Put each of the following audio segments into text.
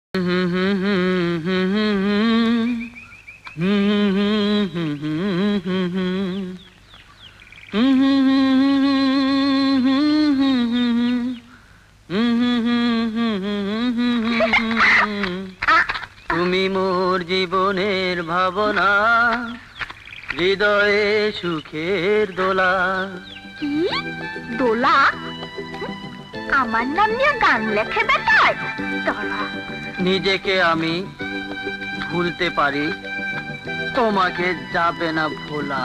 তুমি মোর জীবনের ভাবনা, হৃদয়ে সুখের দোলা। কি দোলা? আমার নাম নিয়ে গান লেখে বেটায়? নিজেকে আমি ভুলতে পারি, তোমাকে যাবে না ভোলা।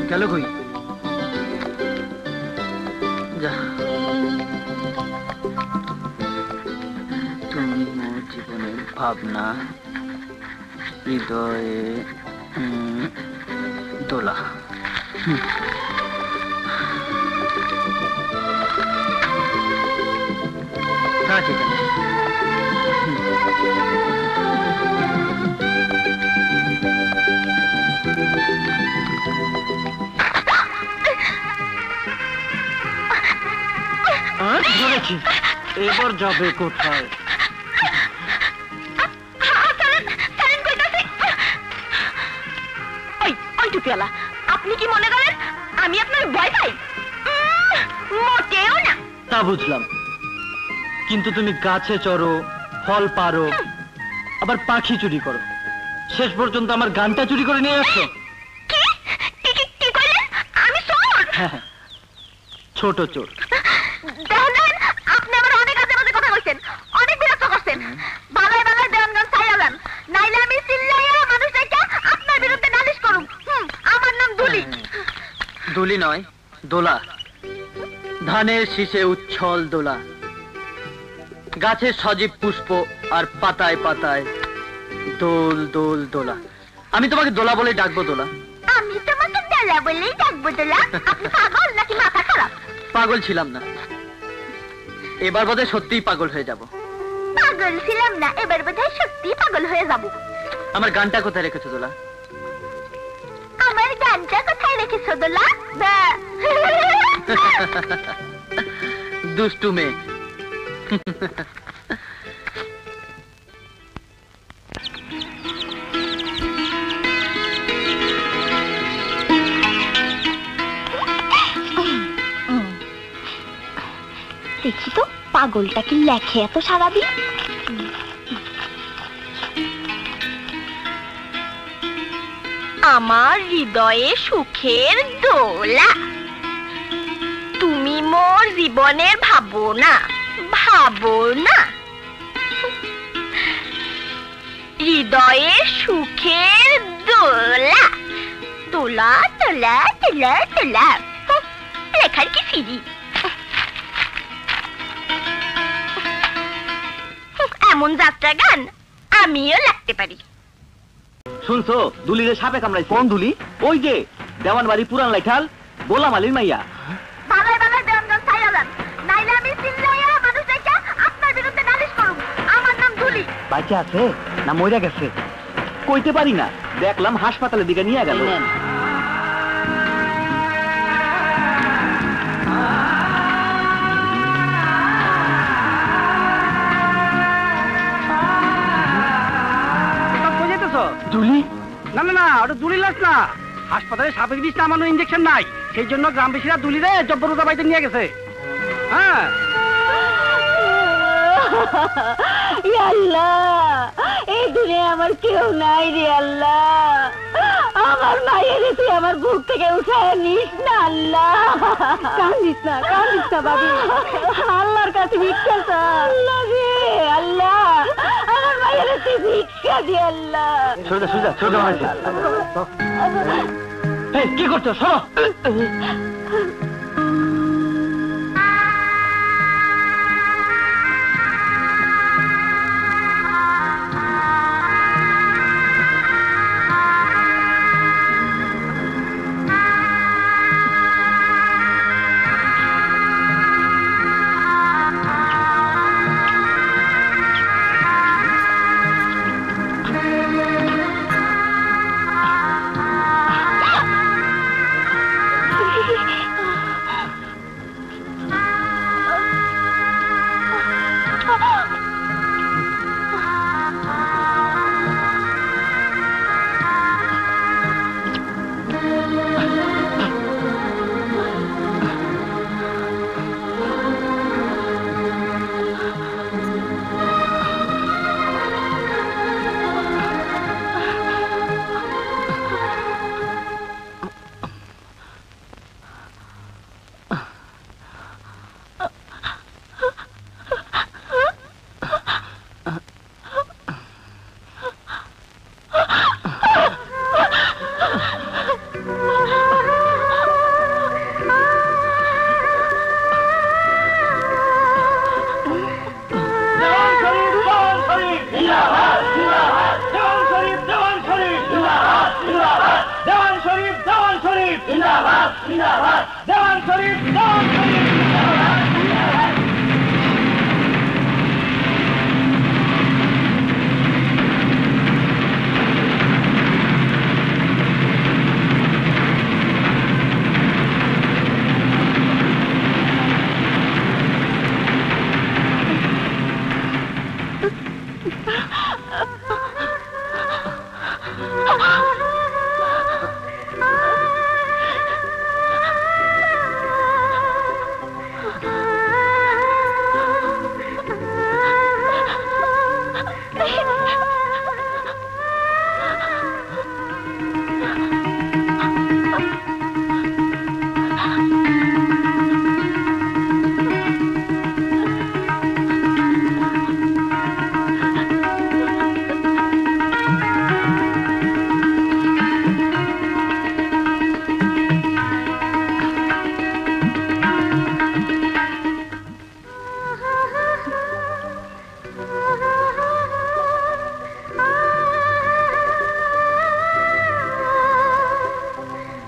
গেল কই? যা, তুমি মোর জীবনের ভাবনা, হৃদয়ে দোলা। ঠিক আছে। এবার যাবে কোথায়? আপনি কি মনে করেন আমি আপনার ভয় পাই? মোটেও না। তা বুঝলাম, কিন্তু তুমি গাছে চড়ো, ফল পারো, আবার পাখি চুরি করো, শেষ পর্যন্ত আমার গানটা চুরি করে নিয়ে আসছো। আমি চোর? হ্যাঁ, ছোট চোর। আপনি আমার অনেক আজে বাজে কথা বলছেন, অনেক বিরক্ত করছেন। বালাই বালাই দেওয়ান গান চাইয়া যান, নাইলে আমি চিল্লাইয়া মানুষটাকে আপনার বিরুদ্ধে নালিশ করুম। আমার নাম দুলি। দুলি নয়, দোলা। ধানের শীষে উচ্ছল দোলা, গাছের সজীব পুষ্প আর পাতায় পাতায় দোল দোল দোলা। আমি তোমাকে দোলা বলে ডাকবো দোলা। আমি তোমাকে দোলা বলেই ডাকবো দোলা? আপনি পাগল নাকি মাথা খারাপ? পাগল ছিলাম না, এবার বোধহয় সত্যিই পাগল হয়ে যাব। পাগল ছিলাম না, এবার বোধহয় সত্যিই পাগল হয়ে যাব। আমার গানটা কোথায় রেখেছো দোলা? আমার গানটা কোথায় রেখেছো দোলা? দুষ্টু মেয়ে। দেখি তো পাগলটা কি লেখে এত সারাদিন। আমার হৃদয়ে সুখের দোলা, তুমি মোর জীবনের ভাবনা, ভাবনা। হৃদয়ে সুখের দোলা, দোলা দোলা দোলা দোলা। লেখার কি ফিরি? এমন যাত্রা গান আমিও লাগতে পারি। শুনছো, দুলিরে সাপে কামড়াইছে। কোন দুলি? ওই যে দেওয়ান বাড়ি পুরান লাইঠাল গোলাম আলীর মাইয়া। বালাই বালাই দেওয়ান গান চাইয়া যান, নাইলে আমি চিল্লাইয়া মানুষটাকে আপনার বিরুদ্ধে নালিশ করুম। আমার নাম দুলি। বাচ্চা আছে না মইরা গেছে কইতে পারি না, দেখলাম হাসপাতালের দিকে নিয়ে গেল। দুলি? না না না, ওটা দুলি লাশ না। হাসপাতালে সাপের বিষ নামানো ইঞ্জেকশন নাই, সেই জন্য গ্রামবাসীরা দুলিরে জব্বরুদা বাড়িতে নিয়ে গেছে। হ্যাঁ, আল্লাহ, এই দুনিয়া আমার কেউ নাই রে আল্লাহ। আমার মায়ের তুই আমার বুক থেকে উঠায় নিস না আল্লাহ। কান্দিস না, কান্দিস না বাবু, আল্লাহর কাছে ভিক্ষা চা। আল্লাহ রে আল্লাহ, আমার মায়ের তুই ভিক্ষা দি আল্লাহ। সোজা সোজা সোজা মারছে। এই কি করছো? সরো। দেওয়ান শরীফ